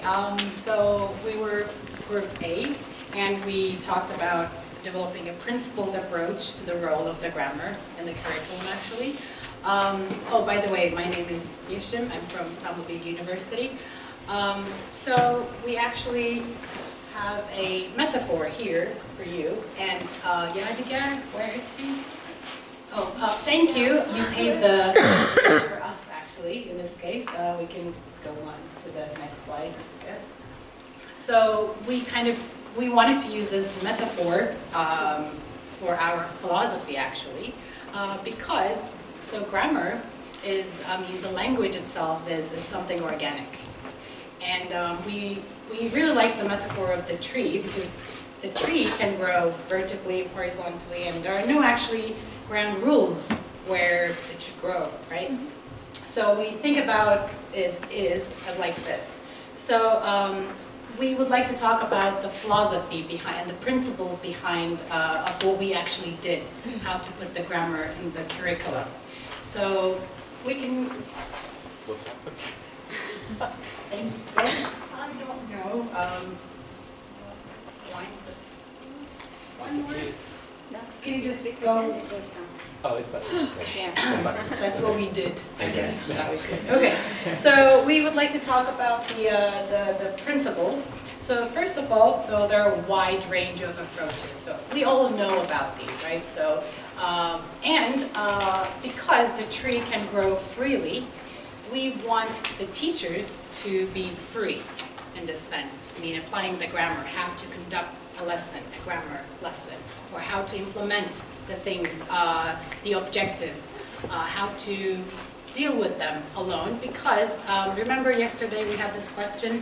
So we were Group A, and we talked about developing a principled approach to the role of the grammar in the curriculum, actually. Oh, by the way, my name is Yeşim. I'm from Istanbul University. So we actually have a metaphor here for you. And Yadigar, where is he? Oh, thank you. You paid the for us, actually, in this case. We can go on to the next slide. Yes. So we wanted to use this metaphor for our philosophy, actually, because grammar is, the language itself is something organic. And we really like the metaphor of the tree, because the tree can grow vertically, horizontally, and there are no actually ground rules where it should grow, right? So we think about it as like this. So we would like to talk about the philosophy behind, the principles behind of what we actually did, how to put the grammar in the curriculum. So we can... What's happened? I don't know. One more? Can you just go? Oh, it's that. Okay. Yeah, that's what we did, I guess. That we should. Okay, so we would like to talk about the principles. So first of all, so there are a wide range of approaches. So we all know about these, right? So, because the tree can grow freely, we want the teachers to be free in this sense. I mean, applying the grammar, how to conduct a lesson, a grammar lesson, or how to implement the things, the objectives, how to deal with them alone. Because remember yesterday we had this question,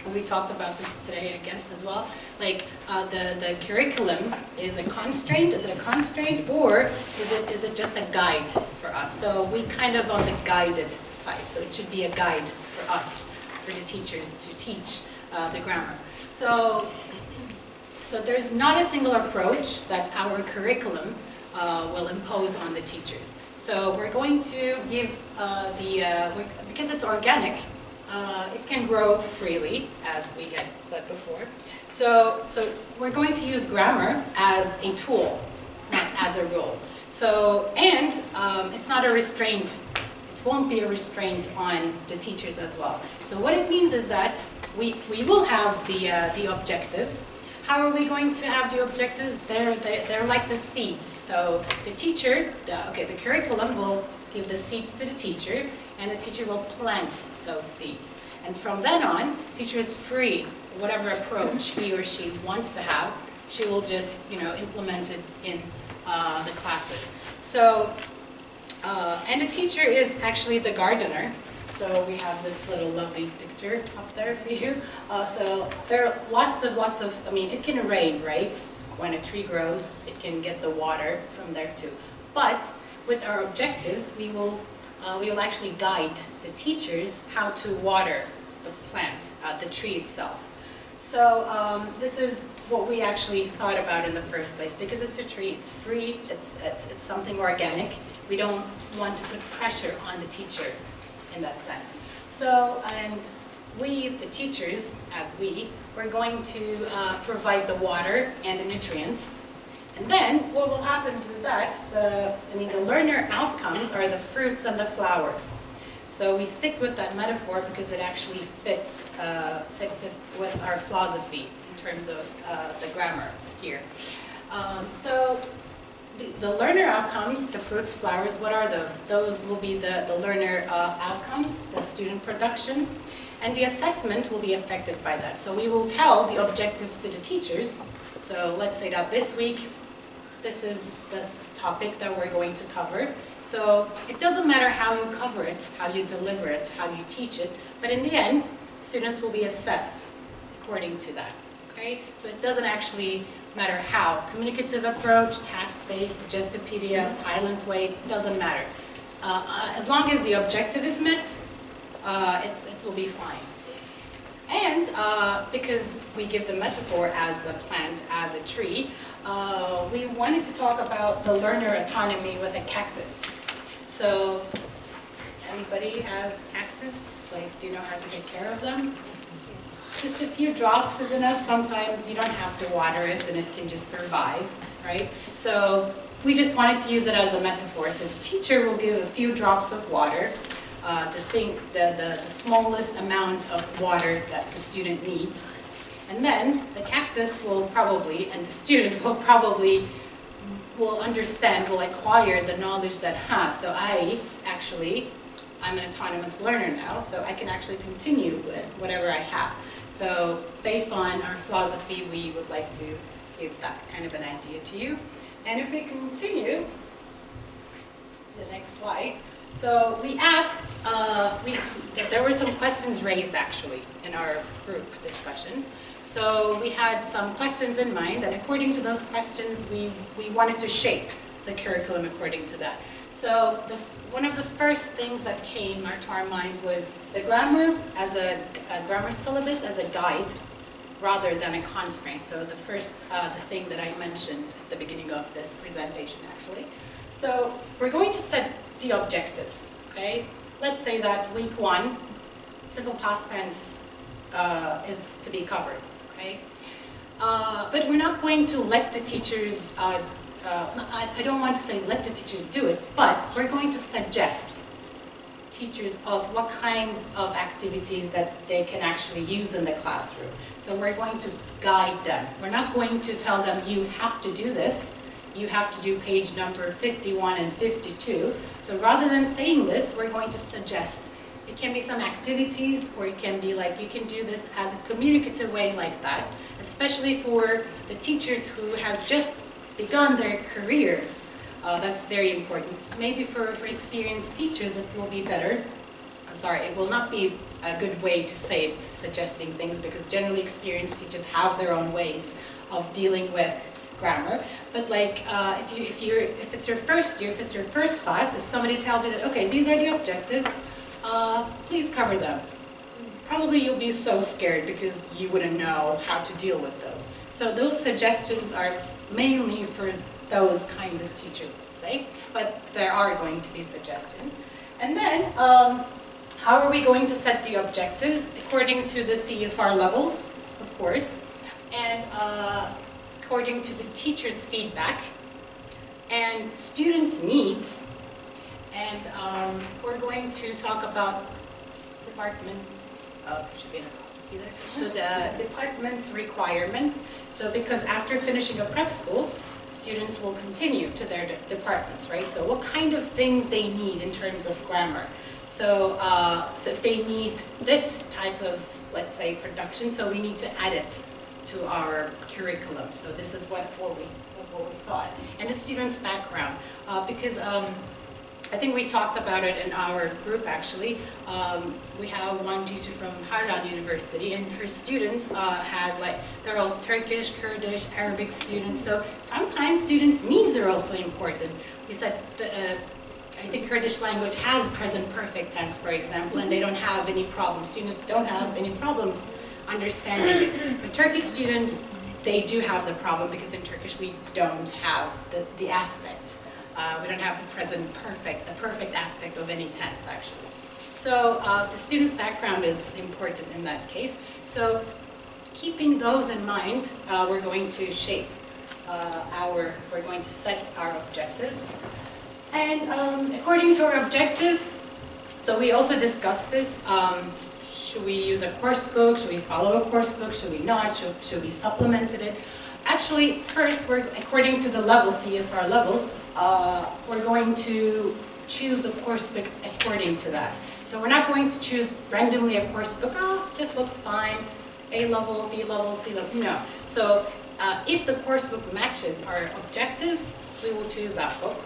and we talked about this today, I guess, as well. Like the curriculum is a constraint. Is it a constraint, or is it just a guide for us? So we kind of on the guided side. So it should be a guide for us, for the teachers to teach the grammar. So there's not a single approach that our curriculum will impose on the teachers. So we're going to give because it's organic, it can grow freely, as we had said before. So we're going to use grammar as a tool, not as a rule. So, and it's not a restraint. It won't be a restraint on the teachers as well. So what it means is that we will have the objectives. How are we going to have the objectives? They're like the seeds. So the teacher, the curriculum will give the seeds to the teacher, and the teacher will plant those seeds. And from then on, teacher is free. Whatever approach he or she wants to have, she will just, implement it in the classes. So, and the teacher is actually the gardener. So we have this little lovely picture up there for you. So there are lots of, it can rain, right? When a tree grows, it can get the water from there too. But with our objectives, we will actually guide the teachers how to water the plant, the tree itself. So this is what we actually thought about in the first place, because it's a tree, it's free, it's something organic. We don't want to put pressure on the teacher in that sense. So, and we, the teachers, we're going to provide the water and the nutrients. And then what will happen is that the learner outcomes are the fruits and the flowers. So we stick with that metaphor because it actually fits it with our philosophy in terms of the grammar here. So the learner outcomes, the fruits, flowers, what are those? Those will be the learner outcomes, the student production, and the assessment will be affected by that. So we will tell the objectives to the teachers. So let's say that this week, this is this topic that we're going to cover. So it doesn't matter how you cover it, how you deliver it, how you teach it, but in the end, students will be assessed according to that, okay? So it doesn't actually matter how. Communicative approach, task-based, just a PDF, silent way, doesn't matter. As long as the objective is met, it will be fine. And because we give the metaphor as a plant, as a tree, we wanted to talk about the learner autonomy with a cactus. So, anybody has cactus? Like, do you know how to take care of them? just a few drops is enough. Sometimes you don't have to water it and it can just survive, right? So we just wanted to use it as a metaphor. So the teacher will give a few drops of water, the smallest amount of water that the student needs. And then the cactus will probably, and the student will probably, will understand, will acquire the knowledge that, so I'm an autonomous learner now, so I can actually continue with whatever I have. So based on our philosophy, we would like to give that kind of an idea to you. And if we continue to the next slide. So we asked, there were some questions raised actually in our group discussions. So we had some questions in mind, and according to those questions, we wanted to shape the curriculum according to that. So one of the first things that came to our minds was the grammar as a grammar syllabus as a guide rather than a constraint. So the first the thing that I mentioned at the beginning of this presentation actually. So we're going to set the objectives, okay? Let's say that week 1, simple past tense is to be covered, okay? But we're not going to let the teachers, I don't want to say let the teachers do it, but we're going to suggest teachers of what kinds of activities that they can actually use in the classroom. So we're going to guide them. We're not going to tell them you have to do this. You have to do page number 51 and 52. So rather than saying this, we're going to suggest. It can be some activities, or it can be like you can do this as a communicative way like that, especially for the teachers who has just begun their careers. That's very important. Maybe for experienced teachers it will be better. It will not be a good way to say it, suggesting things, because generally experienced teachers have their own ways of dealing with grammar. But like if it's your first year, if it's your first class, if somebody tells you that, okay, these are the objectives, please cover them. Probably you'll be so scared because you wouldn't know how to deal with those. So those suggestions are mainly for those kinds of teachers, let's say, but there are going to be suggestions. And then, how are we going to set the objectives? According to the CFR levels, of course, and according to the teacher's feedback and students' needs. And we're going to talk about departments, should be an apostrophe there. So the department's requirements. So because after finishing a prep school, students will continue to their departments, right? So what kind of things they need in terms of grammar. So, so if they need this type of, let's say, production, so we need to add it to our curriculum. So this is what we thought. And the student's background, because I think we talked about it in our group actually. We have one teacher from Harran University, and her students they're all Turkish, Kurdish, Arabic students. So sometimes students' needs are also important. We said, I think Kurdish language has present perfect tense, for example, and they don't have any problems. Students don't have any problems understanding it. But Turkish students, they do have the problem, because in Turkish we don't have the aspect. We don't have the perfect aspect of any tense, actually. So the student's background is important in that case. So keeping those in mind, we're going to shape we're going to set our objectives. And according to our objectives, so we also discussed this, should we use a course book, should we follow a course book, should we not, should we supplement it? Actually, first, according to the levels, CFR levels, we're going to choose a course book according to that. So we're not going to choose randomly a course book, this looks fine, A level, B level, C level, no. So if the course book matches our objectives, we will choose that book.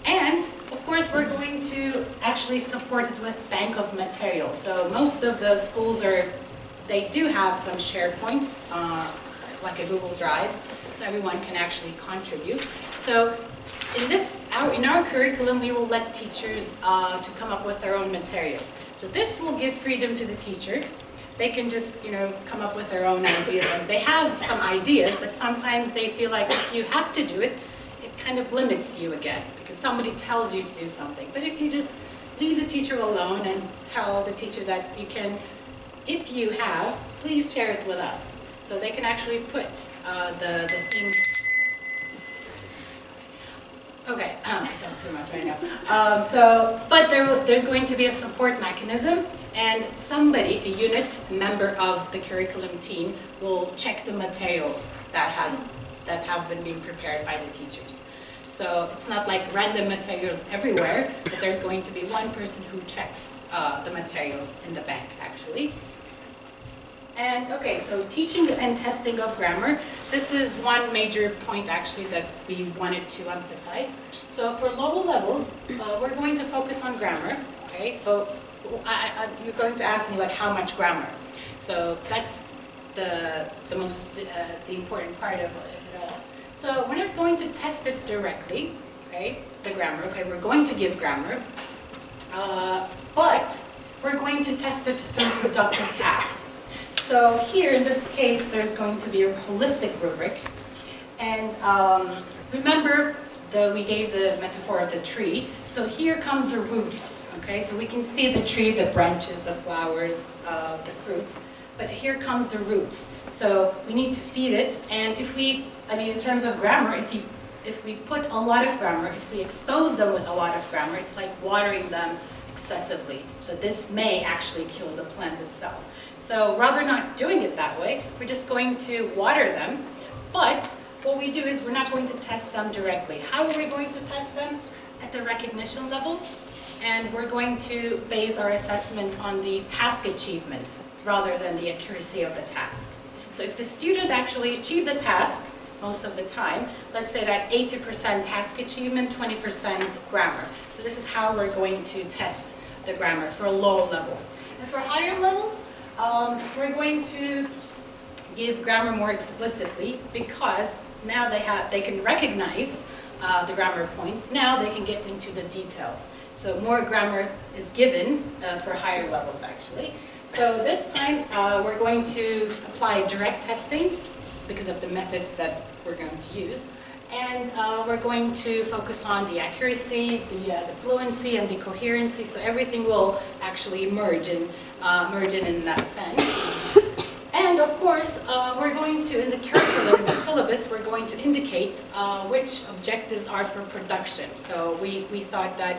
And, of course, we're going to actually support it with bank of materials. So most of the schools they do have some SharePoints, like a Google Drive, so everyone can actually contribute. So in our curriculum, we will let teachers to come up with their own materials. So this will give freedom to the teacher. They can just, come up with their own ideas. And they have some ideas, but sometimes they feel like if you have to do it, it kind of limits you again, because somebody tells you to do something. But if you just leave the teacher alone and tell the teacher that you can if you have, please share it with us. So they can actually put the themes. Okay, I talked too much right now. But there's going to be a support mechanism, and somebody, a unit member of the curriculum team, will check the materials that have been being prepared by the teachers. So it's not like random materials everywhere, but there's going to be one person who checks the materials in the bank, actually. And okay, so teaching and testing of grammar, this is one major point actually that we wanted to emphasize. So for lower levels, we're going to focus on grammar, okay? But you're going to ask me like how much grammar. So that's the important part of it all. So we're not going to test it directly, okay? The grammar, okay? We're going to give grammar, but we're going to test it through productive tasks. So here, in this case, there's going to be a holistic rubric. And remember, we gave the metaphor of the tree. So here comes the roots, okay? So we can see the tree, the branches, the flowers, the fruits. But here comes the roots. So we need to feed it. And in terms of grammar, if we put a lot of grammar, if we expose them with a lot of grammar, it's like watering them excessively. So this may actually kill the plant itself. So rather not doing it that way, we're just going to water them. But what we do is we're not going to test them directly. How are we going to test them? At the recognition level. And we're going to base our assessment on the task achievement rather than the accuracy of the task. So if the student actually achieved the task most of the time, let's say that 80% task achievement, 20% grammar. So this is how we're going to test the grammar for lower levels. And for higher levels, we're going to give grammar more explicitly because now they can recognize the grammar points. Now they can get into the details. So more grammar is given for higher levels actually. So this time we're going to apply direct testing because of the methods that we're going to use. And we're going to focus on the accuracy, the fluency, and the coherency. So everything will actually merge in that sense. And of course, we're going to, in the curriculum, in the syllabus, we're going to indicate which objectives are for production. So we thought that,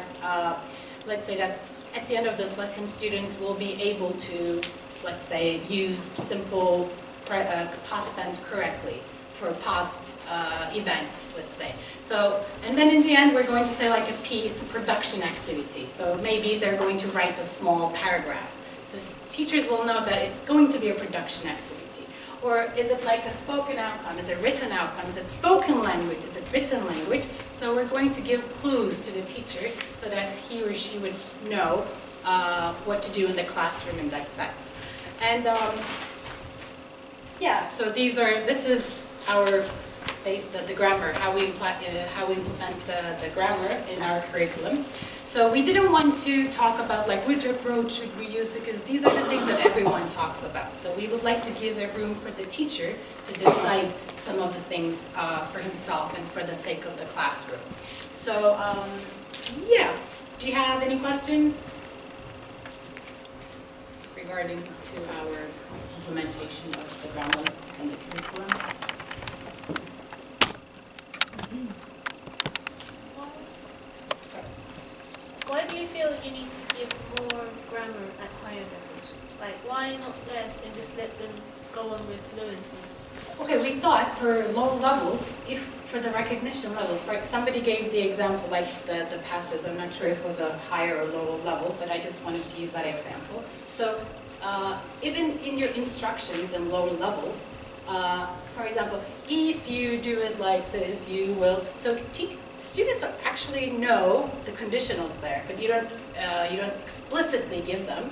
let's say that at the end of this lesson, students will be able to, let's say, use simple past tense correctly for past events, let's say. So, and then in the end, we're going to say like a P, it's a production activity. So maybe they're going to write a small paragraph. So teachers will know that it's going to be a production activity. Or is it like a spoken outcome? Is it written outcome? Is it spoken language? Is it written language? So we're going to give clues to the teacher so that he or she would know what to do in the classroom in that sense. And yeah, so this is the grammar, how we implement the grammar in our curriculum. So we didn't want to talk about like which approach should we use because these are the things that everyone talks about. So we would like to give a room for the teacher to decide some of the things for himself and for the sake of the classroom. So yeah, do you have any questions regarding to our implementation of the grammar and the curriculum? Why do you feel you need to give more grammar at higher levels? Like, why not less and just let them go on with fluency? Okay, we thought for low levels, if for the recognition level, somebody gave the example like the passes. I'm not sure if it was a higher or lower level, but I just wanted to use that example. So even in your instructions in lower levels, for example, if you do it like this, you will. So students actually know the conditionals there, but you don't explicitly give them.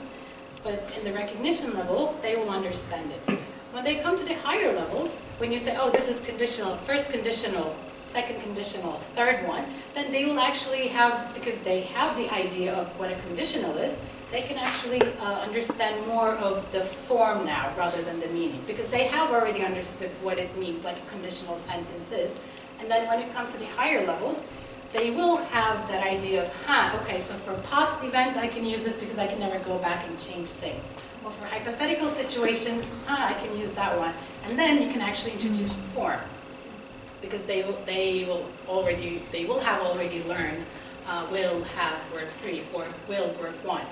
But in the recognition level, they will understand it. When they come to the higher levels, when you say, oh, this is conditional, first conditional, second conditional, third one, then they will actually have, because they have the idea of what a conditional is, they can actually understand more of the form now rather than the meaning, because they have already understood what it means, like a conditional sentence is. And then when it comes to the higher levels, they will have that idea of, okay, so for past events, I can use this because I can never go back and change things. Or for hypothetical situations, I can use that one. And then you can actually introduce the form. Because they will have already learned will have verb 3 or will verb 1.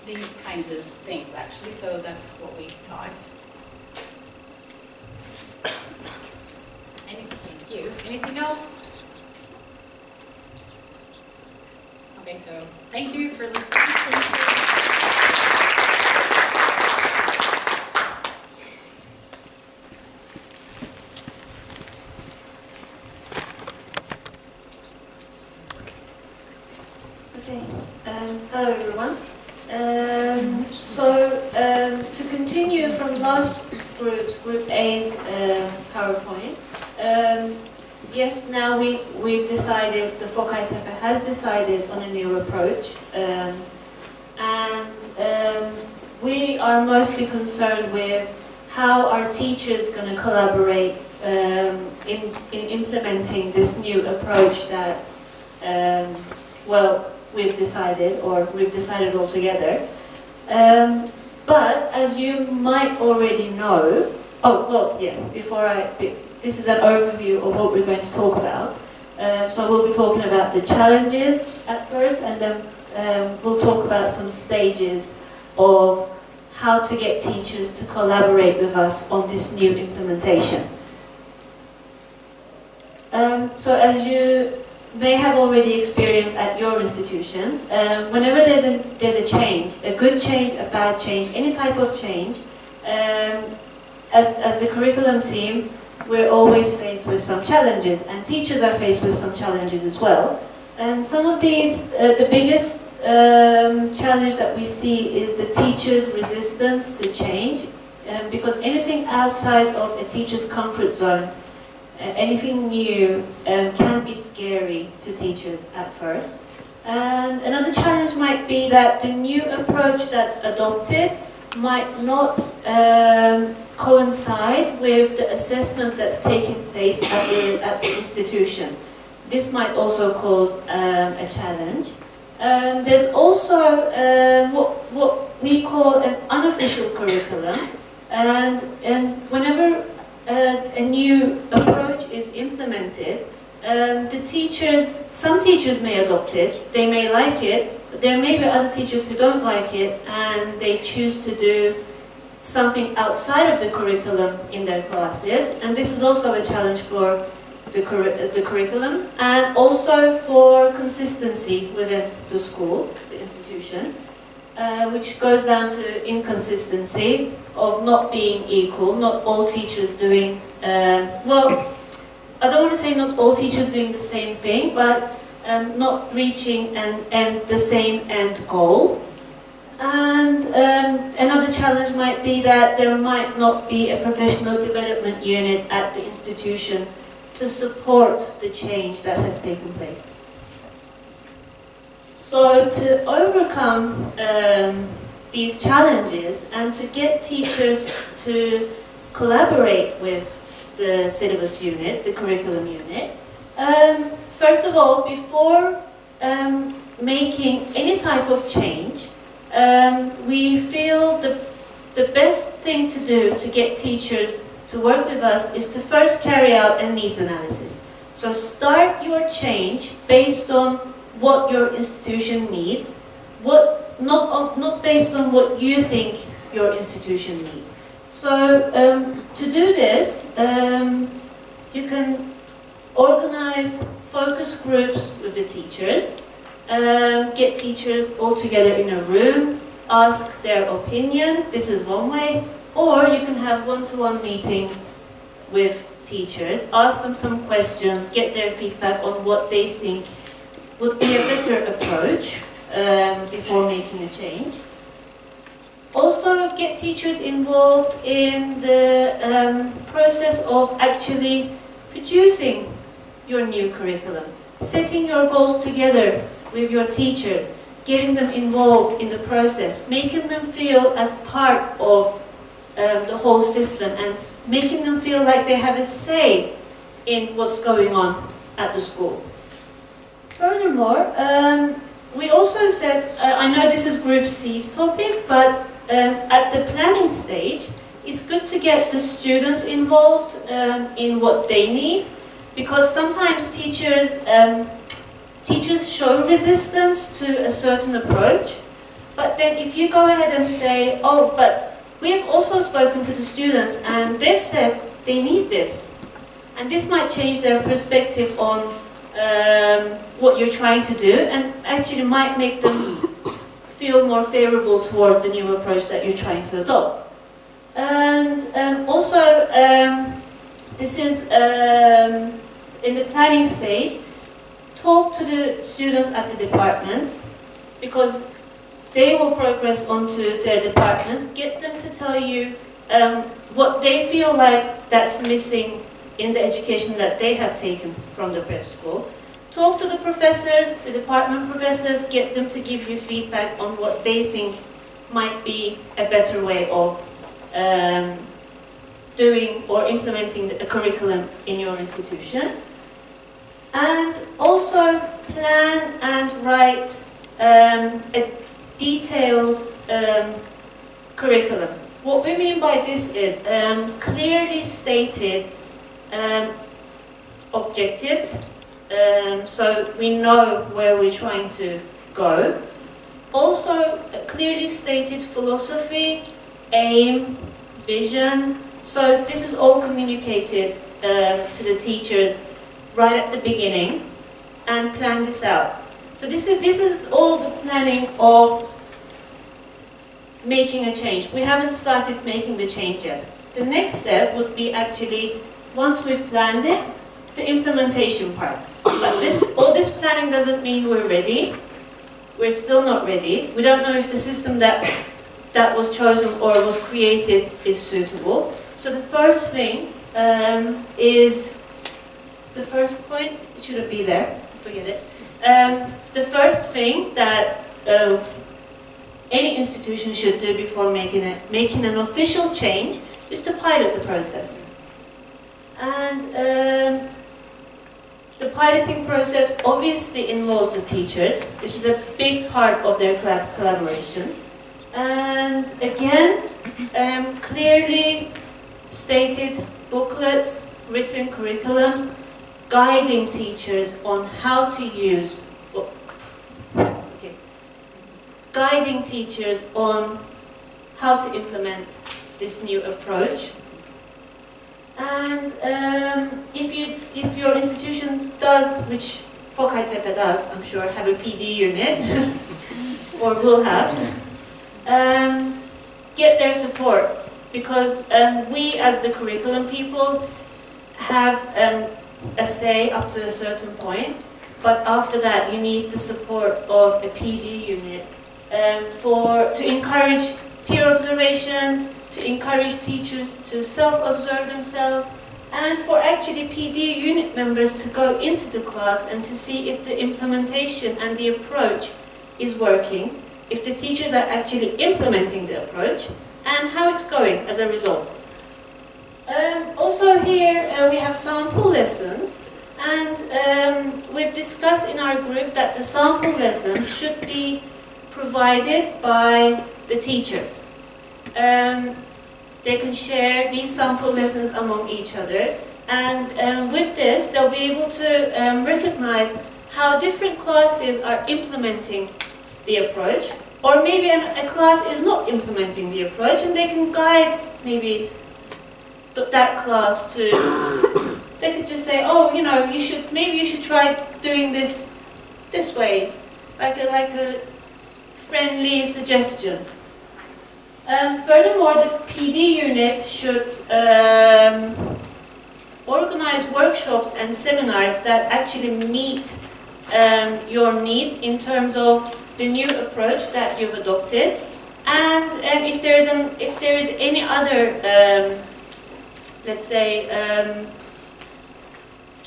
These kinds of things, actually. So that's what we thought. Thank you. Anything else? Okay, so thank you for listening. Okay, hello everyone. To continue from last Group A's PowerPoint, yes, now we've decided, the Foci Tobb has decided on a new approach, and we are mostly concerned with how our teachers going to collaborate in implementing this new approach that, we've decided altogether. But as you might already know, this is an overview of what we're going to talk about. So we'll be talking about the challenges at first, and then we'll talk about some stages of how to get teachers to collaborate with us on this new implementation. So as you may have already experienced at your institutions, whenever there's a change, a good change, a bad change, any type of change, as the curriculum team, we're always faced with some challenges, and teachers are faced with some challenges as well. And some of these, the biggest challenge that we see is the teacher's resistance to change, because anything outside of a teacher's comfort zone, anything new can be scary to teachers at first. And another challenge might be that the new approach that's adopted might not coincide with the assessment that's taking place at the institution. This might also cause a challenge. There's also what we call an unofficial curriculum, and whenever a new approach is implemented, some teachers may adopt it, they may like it, but there may be other teachers who don't like it and they choose to do something outside of the curriculum in their classes, and this is also a challenge for the curriculum and also for consistency within the school, the institution. Which goes down to inconsistency of not being equal, not all teachers doing, I don't want to say not all teachers doing the same thing, but not reaching the same end goal. And another challenge might be that there might not be a professional development unit at the institution to support the change that has taken place. So to overcome these challenges and to get teachers to collaborate with the syllabus unit, the curriculum unit, first of all, before making any type of change, we feel the best thing to do to get teachers to work with us is to first carry out a needs analysis. So start your change based on what your institution needs, not based on what you think your institution needs. So to do this, you can organize focus groups with the teachers, get teachers all together in a room, ask their opinion, this is one way, or you can have one-to-one meetings with teachers, ask them some questions, get their feedback on what they think would be a better approach before making a change. Also, get teachers involved in the process of actually producing your new curriculum, setting your goals together with your teachers, getting them involved in the process, making them feel as part of the whole system and making them feel like they have a say in what's going on at the school. Furthermore, we also said, I know this is Group C's topic, but at the planning stage, it's good to get the students involved in what they need, because sometimes teachers show resistance to a certain approach, but then if you go ahead and say, oh, but we have also spoken to the students and they've said they need this, and this might change their perspective on what you're trying to do, and actually might make them feel more favorable towards the new approach that you're trying to adopt. And also, this is in the planning stage, talk to the students at the departments, because they will progress onto their departments. Get them to tell you what they feel like that's missing in the education that they have taken from the prep school. Talk to the professors, the department professors, get them to give you feedback on what they think might be a better way of doing or implementing a curriculum in your institution. And also plan and write a detailed curriculum. What we mean by this is clearly stated objectives, so we know where we're trying to go. Also, a clearly stated philosophy, aim, vision. So this is all communicated to the teachers right at the beginning, and plan this out. So this is all the planning of making a change. We haven't started making the change yet. The next step would be actually, once we've planned it, the implementation part. But all this planning doesn't mean we're ready. We're still not ready. We don't know if the system that was chosen or was created is suitable. So the first thing is, the first point, it shouldn't be there, forget it. The first thing that any institution should do before making an official change is to pilot the process. And the piloting process obviously involves the teachers. This is a big part of their collaboration. And again, clearly stated booklets, written curriculums, guiding teachers on how to use, guiding teachers on how to implement this new approach. And if your institution does, which Foci does, I'm sure, have a PD unit, or will have, get their support, because we as the curriculum people have a say up to a certain point, but after that you need the support of a PD unit to encourage peer observations, to encourage teachers to self-observe themselves, and for actually PD unit members to go into the class and to see if the implementation and the approach is working, if the teachers are actually implementing the approach, and how it's going as a result. Also here we have sample lessons, and we've discussed in our group that the sample lessons should be provided by the teachers. They can share these sample lessons among each other, and with this they'll be able to recognize how different classes are implementing the approach, or maybe a class is not implementing the approach, and they can guide maybe that class to, they could just say, oh, you know, maybe you should try doing this way, like a friendly suggestion. Furthermore, the PD unit should organize workshops and seminars that actually meet your needs in terms of the new approach that you've adopted, and if there is any other, let's say,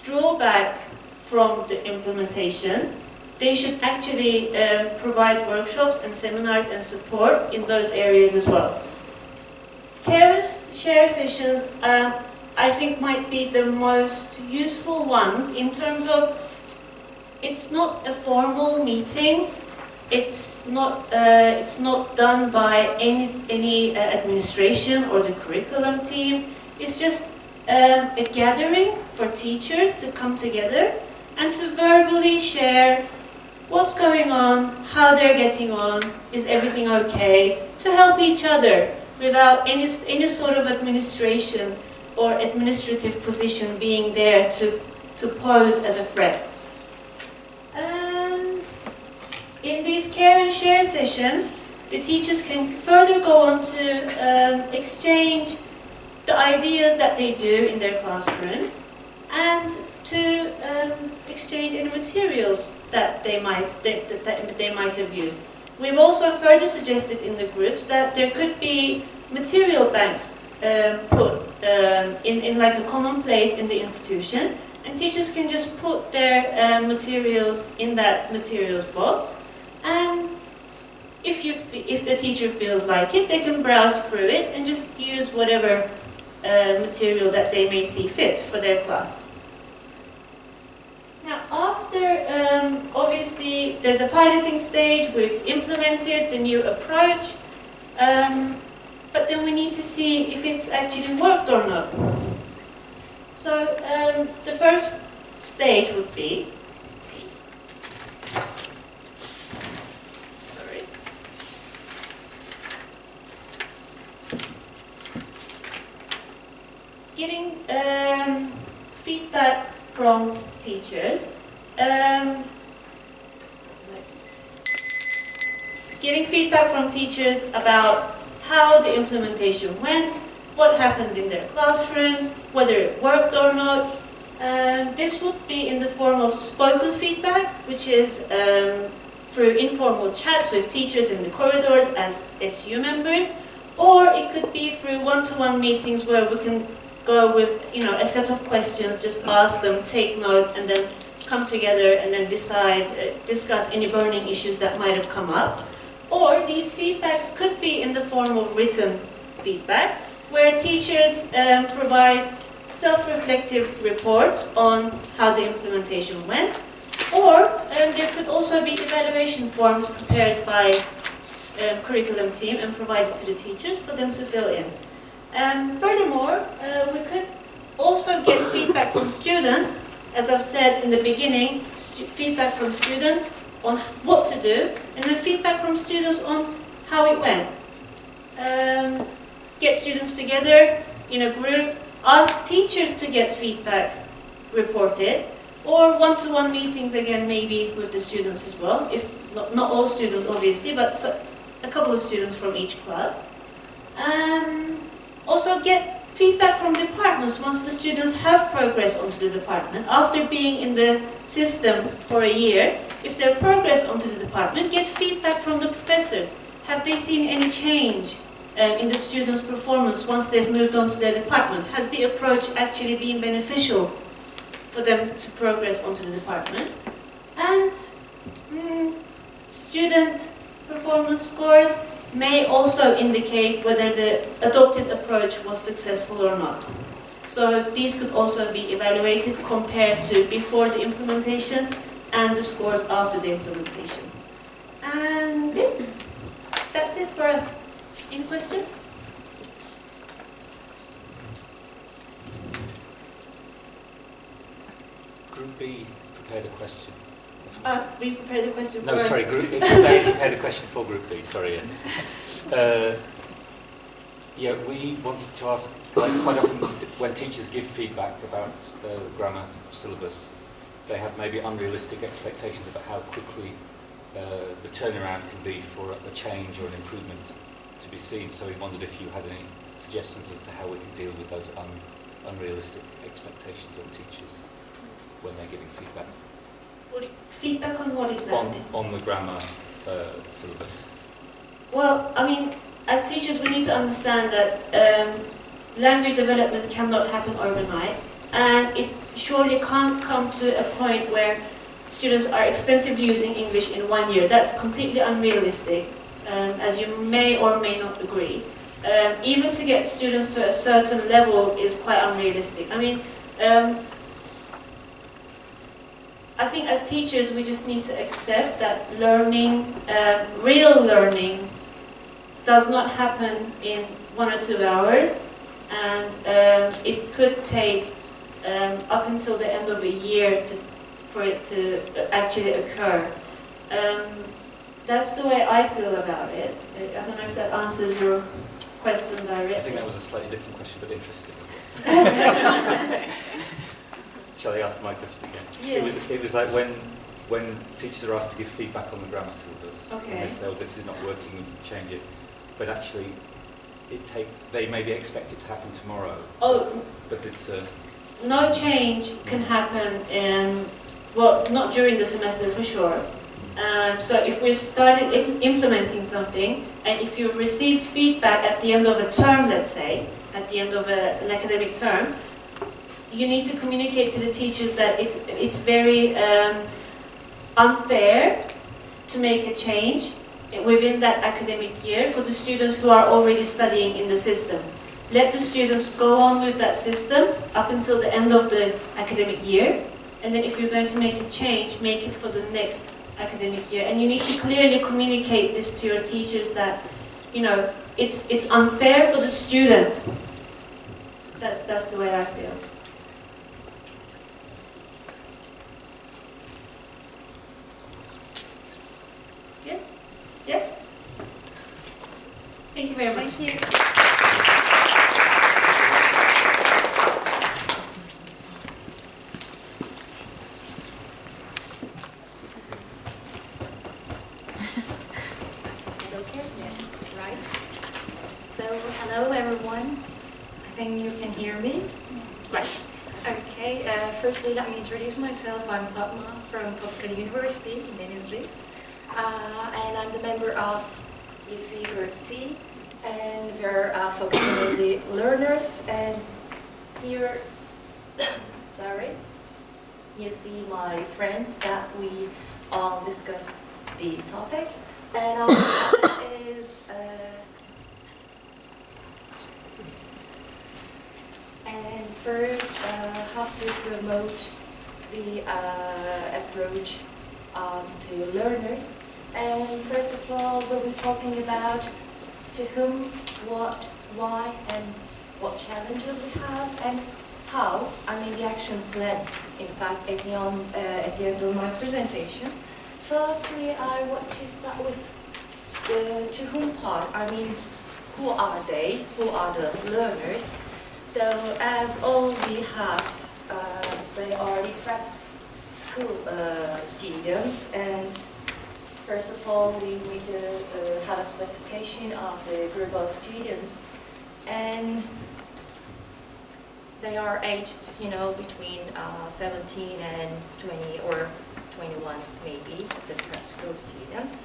drawback from the implementation, they should actually provide workshops and seminars and support in those areas as well. Carers share sessions, I think, might be the most useful ones in terms of it's not a formal meeting. It's not done by any administration or the curriculum team. It's just a gathering for teachers to come together and to verbally share what's going on, how they're getting on, is everything okay, to help each other without any sort of administration or administrative position being there to pose as a threat. In these care and share sessions, the teachers can further go on to exchange the ideas that they do in their classrooms and to exchange any materials that they might have used. We've also further suggested in the groups that there could be material banks put in like a common place in the institution, and teachers can just put their materials in that materials box, and if the teacher feels like it, they can browse through it and just use whatever material that they may see fit for their class. Now, after, obviously, there's a piloting stage, we've implemented the new approach, but then we need to see if it's actually worked or not. So, the first stage would be, getting feedback from teachers, about how the implementation went, what happened in their classrooms, whether it worked or not. This would be in the form of spoken feedback, which is through informal chats with teachers in the corridors as SU members, or it could be through one-to-one meetings where we can go with, a set of questions, just ask them, take note, and then come together and then discuss any burning issues that might have come up. Or these feedbacks could be in the form of written feedback, where teachers provide self-reflective reports on how the implementation went. Or there could also be evaluation forms prepared by curriculum team and provided to the teachers for them to fill in. Furthermore, we could also get feedback from students, as I've said in the beginning, feedback from students on what to do, and then feedback from students on how it went. Get students together in a group, ask teachers to get feedback reported, or one-to-one meetings again, maybe with the students as well, if not all students obviously, but a couple of students from each class. Also get feedback from departments once the students have progressed onto the department. After being in the system for a year, if they've progressed onto the department, get feedback from the professors. Have they seen any change in the students' performance once they've moved on to their department? Has the approach actually been beneficial for them to progress onto the department? And student performance scores may also indicate whether the adopted approach was successful or not. So these could also be evaluated compared to before the implementation and the scores after the implementation. And yeah, that's it for us. Any questions? Group B prepared a question. Us, we prepared the question No, for sorry, us. Group B prepared a question for Group B, sorry. Yeah, we wanted to ask, quite often when teachers give feedback about the grammar syllabus, they have maybe unrealistic expectations about how quickly the turnaround can be for a change or an improvement to be seen. So we wondered if you had any suggestions as to how we can deal with those unrealistic expectations on teachers when they're giving feedback. Feedback on what exactly? On the grammar syllabus. Well, I mean, as teachers we need to understand that language development cannot happen overnight, and it surely can't come to a point where students are extensively using English in 1 year. That's completely unrealistic, as you may or may not agree. Even to get students to a certain level is quite unrealistic. I mean, I think as teachers we just need to accept that learning, real learning, does not happen in 1 or 2 hours, and it could take up until the end of a year for it to actually occur. That's the way I feel about it. I don't know if that answers your question directly. I think that was a slightly different question, but interesting. Shall I ask my question again? Yeah. It was like when teachers are asked to give feedback on the grammar syllabus, Okay. and they say, "Oh, this is not working, we need to change it," but actually, they maybe expect it to happen tomorrow. Oh. But it's No change can happen well, not during the semester for sure. So if we've started implementing something, and if you've received feedback at the end of a term, let's say, at the end of an academic term, you need to communicate to the teachers that it's very unfair to make a change within that academic year for the students who are already studying in the system. Let the students go on with that system up until the end of the academic year, and then if you're going to make a change, make it for the next academic year. And you need to clearly communicate this to your teachers that, you know, it's unfair for the students. That's the way I feel. Yeah? Yes? Thank you very much. Thank you. It's okay? Yeah. Right. So, hello everyone. I think you can hear me. Right. Okay, firstly let me introduce myself. I'm Fatma from Curricular University in Denizli. And I'm the member of UC Group C. And we're focusing on the learners. And here, sorry, you see my friends that we all discussed the topic. And our topic is and first how to promote the approach to learners. And first of all, we'll be talking about to whom, what, why, and what challenges we have, and how. I mean the action plan. In fact, at the end of my presentation. Firstly, I want to start with the to whom part. I mean, who are they? Who are the learners? So, as all we have, they are different school students, and first of all, we need to have a specification of the group of students, and they are aged, you know, between 17 and 20 or 21 maybe, the prep school students.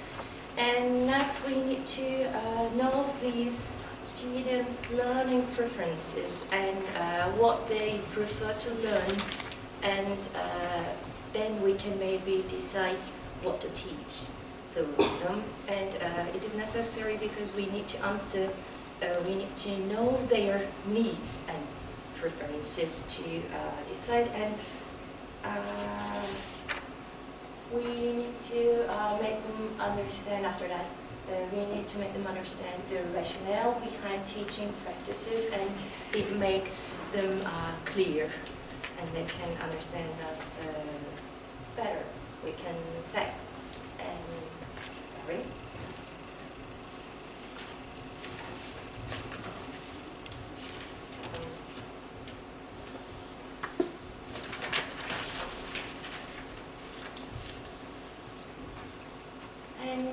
And next we need to know these students' learning preferences and what they prefer to learn, and then we can maybe decide what to teach to them. And it is necessary because we need to answer, we need to know their needs and preferences to decide, and we need to make them understand after that. We need to make them understand the rationale behind teaching practices, and it makes them clear, and they can understand us better, we can say. And, sorry. And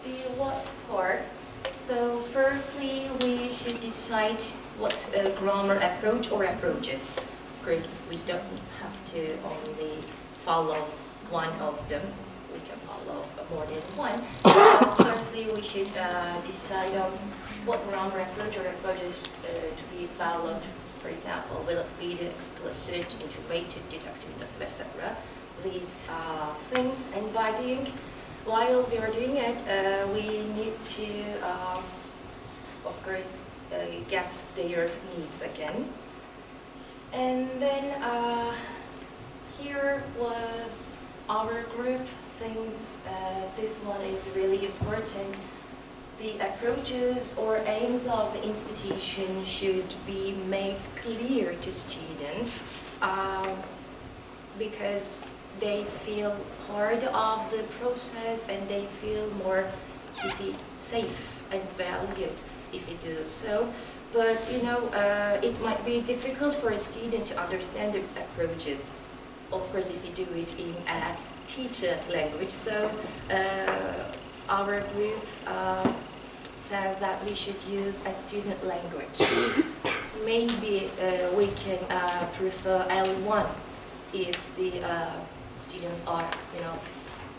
the what part. So firstly, we should decide what a grammar approach or approaches. Of course, we don't have to only follow one of them. We can follow more than one. So firstly, we should decide on what grammar approach or approaches to be followed. For example, will it be the explicit, integrated, deductive, etc. These things, and while we are doing it, we need to, of course, get their needs again. And then here, what our group thinks this one is really important. The approaches or aims of the institution should be made clear to students because they feel part of the process and they feel more, you see, safe and valued if you do so. But it might be difficult for a student to understand the approaches, of course, if you do it in a teacher language. So our group says that we should use a student language. Maybe we can prefer L1 if the students are,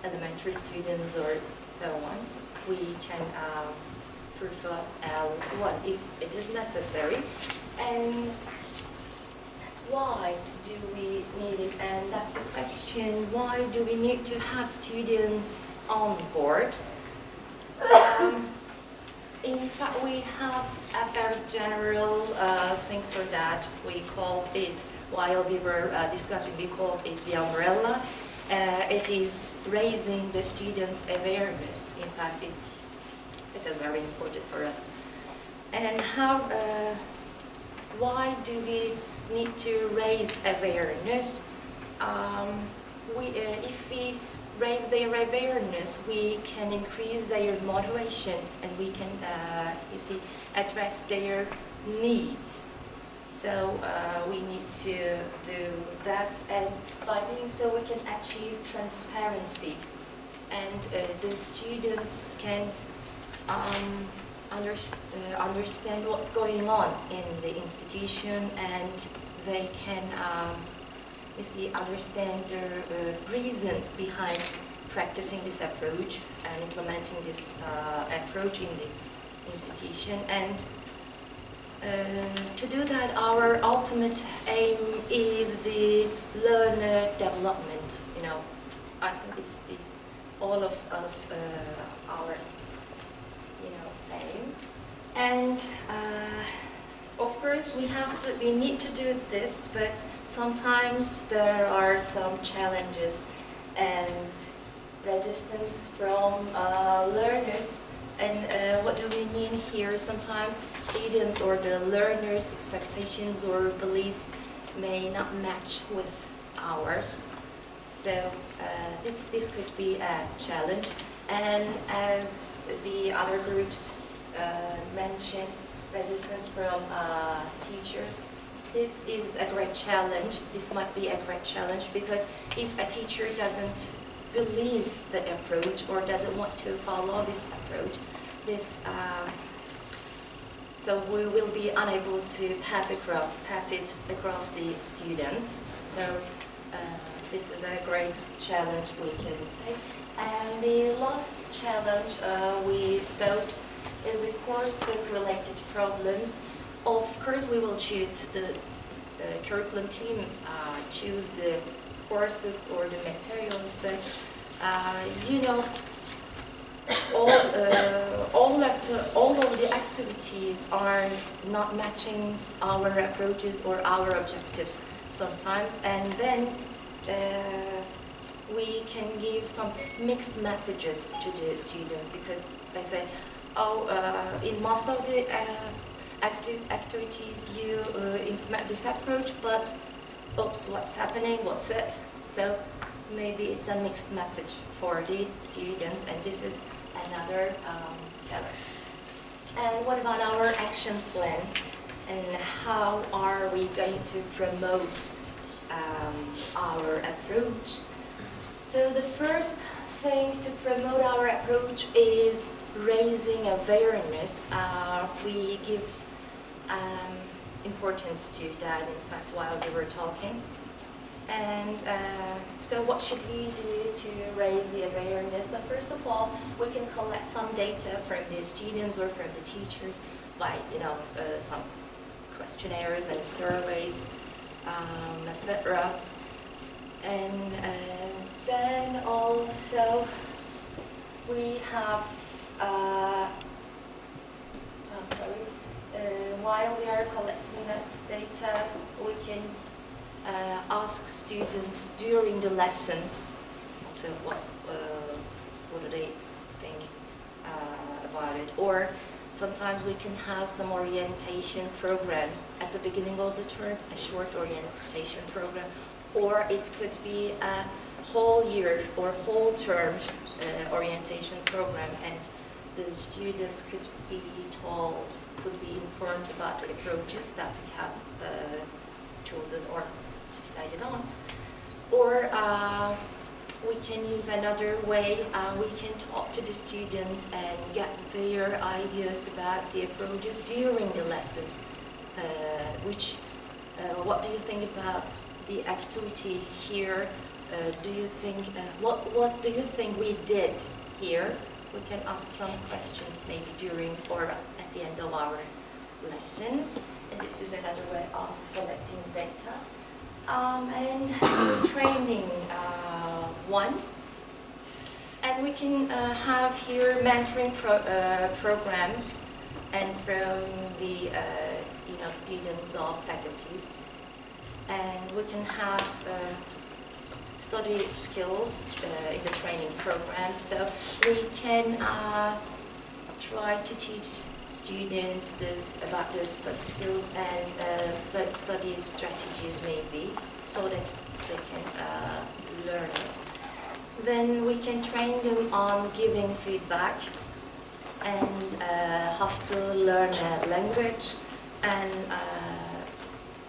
elementary students or so on. We can prefer L1 if it is necessary. And why do we need it? And that's the question. Why do we need to have students on board? In fact, we have a very general thing for that. We called it, while we were discussing, we called it the umbrella. It is raising the students' awareness. In fact, it is very important for us. And why do we need to raise awareness? If we raise their awareness, we can increase their motivation and we can, address their needs. So we need to do that, and by doing so we can achieve transparency, and the students can understand what's going on in the institution, and they can understand the reason behind practicing this approach and implementing this approach in the institution. And to do that, our ultimate aim is the learner development. I think all of us, ours, aim. And of course, we need to do this, but sometimes there are some challenges and resistance from learners. And what do we mean here? Sometimes students or the learners' expectations or beliefs may not match with ours. So this could be a challenge. And as the other groups mentioned, resistance from teacher. This is a great challenge. This might be a great challenge because if a teacher doesn't believe the approach or doesn't want to follow this approach, so we will be unable to pass it across the students. So this is a great challenge, we can say. And the last challenge we thought is the course book related problems. Of course, we will choose the curriculum team, choose the course books or the materials, but all of the activities are not matching our approaches or our objectives sometimes, and then we can give some mixed messages to the students because they say, in most of the activities you implement this approach, but oops, what's happening, what's it? So maybe it's a mixed message for the students, and this is another challenge. And what about our action plan? And how are we going to promote our approach? So the first thing to promote our approach is raising awareness. We give importance to that, in fact, while we were talking. And so what should we do to raise the awareness? Now, first of all, we can collect some data from the students or from the teachers by, some questionnaires and surveys, etc. And then also we have, while we are collecting that data, we can ask students during the lessons, so what do they think about it, or sometimes we can have some orientation programs at the beginning of the term, a short orientation program, or it could be a whole year or whole term orientation program, and the students could be told, could be informed about the approaches that we have chosen or decided on. Or we can use another way, we can talk to the students and get their ideas about the approaches during the lessons. What do you think about the activity here? Do you think, what do you think we did here? We can ask some questions maybe during or at the end of our lessons. And this is another way of collecting data. And training one. And we can have here mentoring programs, and from the students or faculties. And we can have study skills in the training program. So we can try to teach students about the study skills and study strategies maybe, so that they can learn it. Then we can train them on giving feedback and have to learn a language, and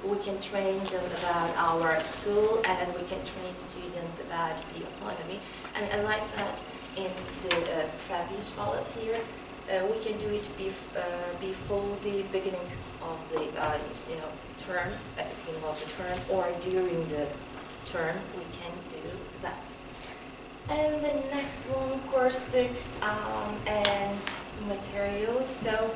we can train them about our school, and we can train students about the autonomy. And as I said in the previous bullet here, we can do it before the beginning of the term, at the beginning of the term, or during the term. We can do that. And the next one, course books and materials. So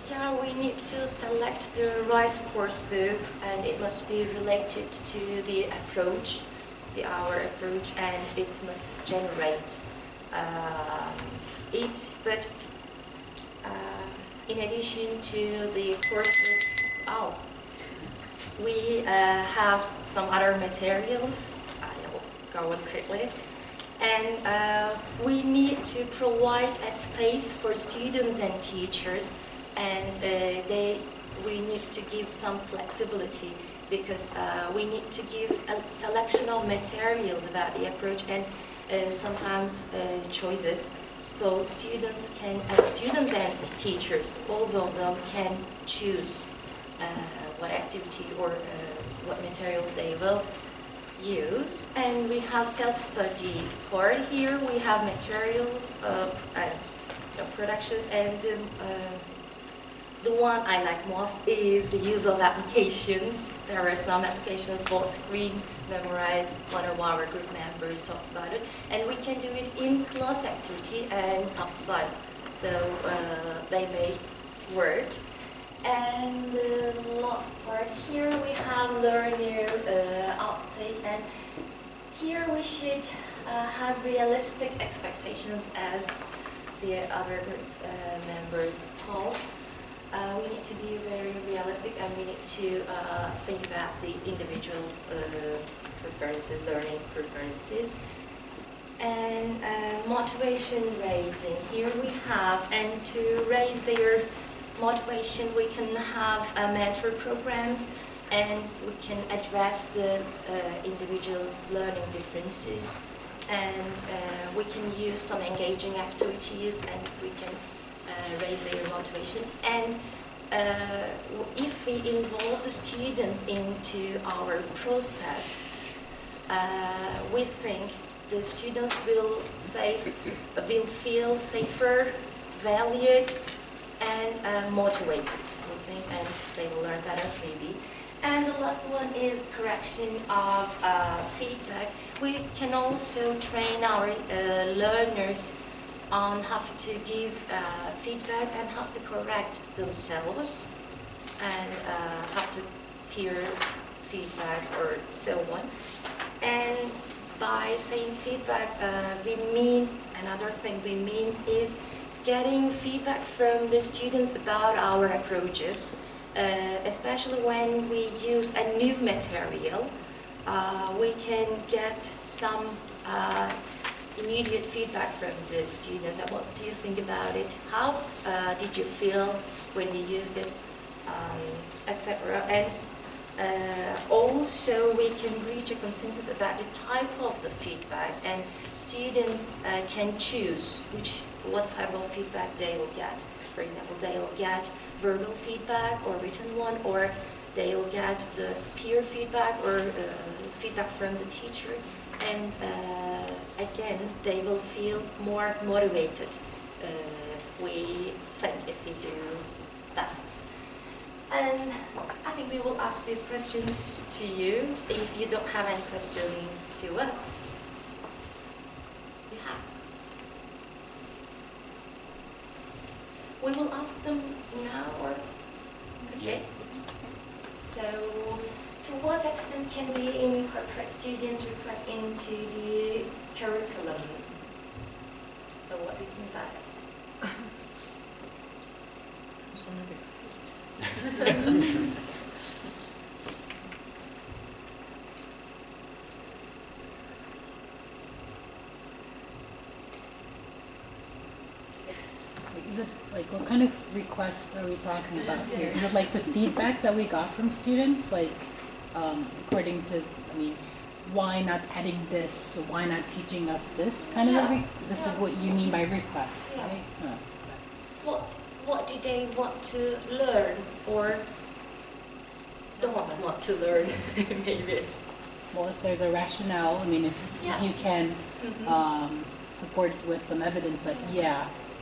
yeah, we need to select the right course book, and it must be related to the approach, our approach, and it must generate it. But in addition to the course book, we have some other materials. I'll go on quickly. And we need to provide a space for students and teachers, and we need to give some flexibility, because we need to give a selection of materials about the approach, and sometimes choices, so students and teachers, both of them, can choose what activity or what materials they will use. And we have self-study part here. We have materials and production, and the one I like most is the use of applications. There are some applications for screen memorize. One of our group members talked about it, and we can do it in class activity and outside, so they may work. And the last part here, we have learner uptake, and here we should have realistic expectations, as the other group members told. We need to be very realistic, and we need to think about the individual preferences, learning preferences. And motivation raising, here we have, and to raise their motivation, we can have mentor programs, and we can address the individual learning differences, and we can use some engaging activities, and we can raise their motivation. And if we involve the students into our process, we think the students will feel safer, valued, and motivated, we think, and they will learn better maybe. And the last one is correction of feedback. We can also train our learners on how to give feedback and how to correct themselves, and how to peer feedback or so on. And by saying feedback, another thing we mean is getting feedback from the students about our approaches. especially when we use a new material, we can get some immediate feedback from the students. What do you think about it? How did you feel when you used it, etc. And also we can reach a consensus about the type of the feedback, and students can choose what type of feedback they will get. For example, they will get verbal feedback or written one, or they will get the peer feedback or feedback from the teacher. And again, they will feel more motivated, we think, if we do that. And I think we will ask these questions to you. If you don't have any questions to us, you have. We will ask them now, or okay? So, to what extent can we incorporate students' requests into the curriculum? So, what do you think about it? Is it like, what kind of request are we talking about here? Is it like the feedback that we got from students, like according to, I mean, why not adding this? Why not teaching us this? Kind of this is what you mean by request, right? What do they want to learn, or don't want to learn, maybe? Well, if there's a rationale, I mean, if you can support it with some evidence that,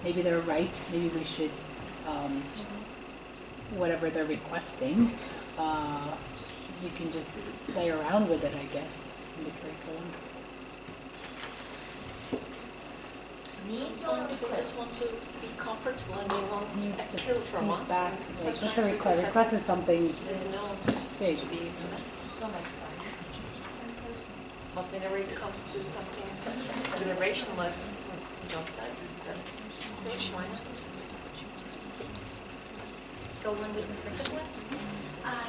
maybe they're right, maybe we should, whatever they're requesting, you can just play around with it, I guess, in the curriculum. Sometimes they just want to be comfortable and they want a kill from us. Feedback, like, what's a request? Request is something There's no big. to be so much sense. But whenever it comes to something generationless job sites, then why not? Go on with the second one.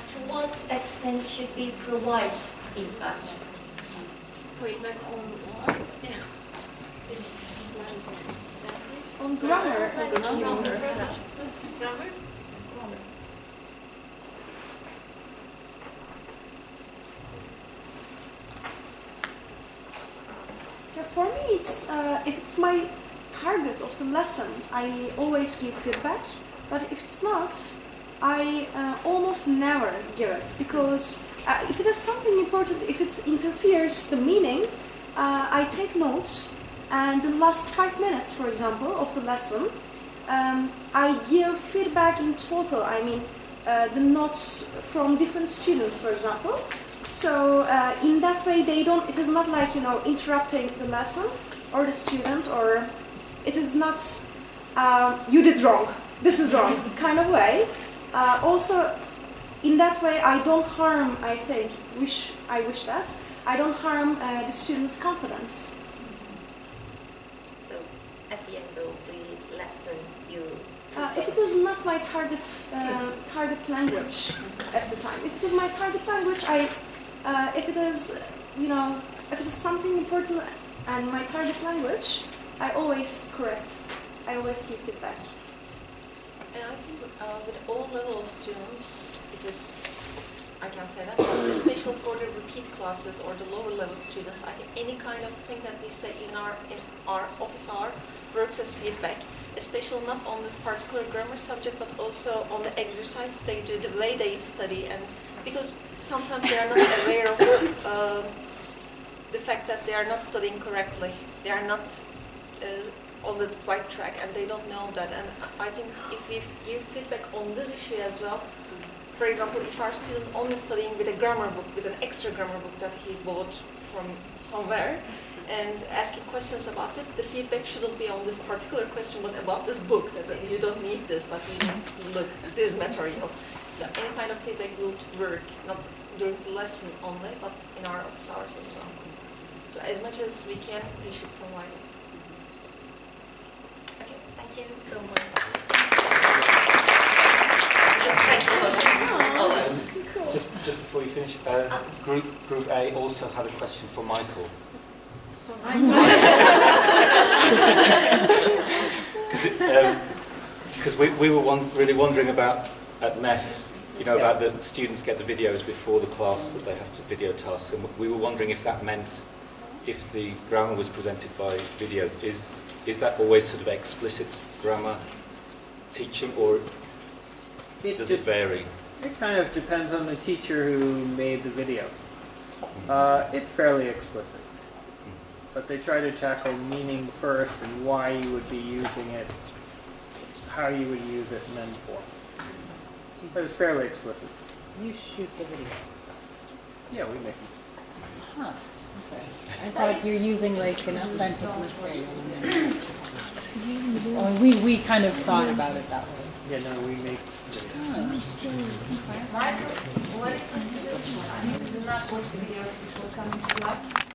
To what extent should we provide feedback? Feedback on what? On grammar. Grammar? Yeah, for me, it's if it's my target of the lesson, I always give feedback. But if it's not, I almost never give it, because if it is something important, if it interferes the meaning, I take notes. And the last 5 minutes, for example, of the lesson, I give feedback in total. I mean, the notes from different students, for example. So in that way, it is not like, interrupting the lesson or the student, or it is not, you did wrong, this is wrong, kind of way. Also, in that way, I don't harm, I think, I wish that, I don't harm the students' confidence. So, at the end of the lesson, you... If it is not my target language at the time, if it is my target language, if it is, if it is something important and my target language, I always correct. I always give feedback. And I think with all level of students, it is, I can say that, but especially for the repeat classes or the lower level students, I think any kind of thing that we say in our office hour works as feedback, especially not on this particular grammar subject, but also on the exercise they do, the way they study, and because sometimes they are not aware of the fact that they are not studying correctly, they are not on the right track, and they don't know that. And I think if we give feedback on this issue as well, for example, if our student only studying with a grammar book, with an extra grammar book that he bought from somewhere, and asking questions about it, the feedback shouldn't be on this particular question, but about this book, that you don't need this, but you need to look at this material. So any kind of feedback will work, not during the lesson only, but in our office hours as well. So as much as we can, we should provide it. Okay, thank you so much. Thank you. finish, Group A also had a question for Michael. Because we were really wondering about, at MEF, you know, about the students get the videos before the class that they have to video tasks, and we were wondering if that meant, if the grammar was presented by videos, is that always sort of explicit grammar teaching, or does it vary? It kind of depends on the teacher who made the video. It's fairly explicit, but they try to tackle meaning first and why you would be using it, how you would use it, and then form. But it's fairly explicit. You shoot the video. Yeah, we make it. Huh. Okay. I thought you're using like an authentic material. Or we kind of thought about it that way. Yeah, no, we make. Michael, what if you do not watch videos before coming to class?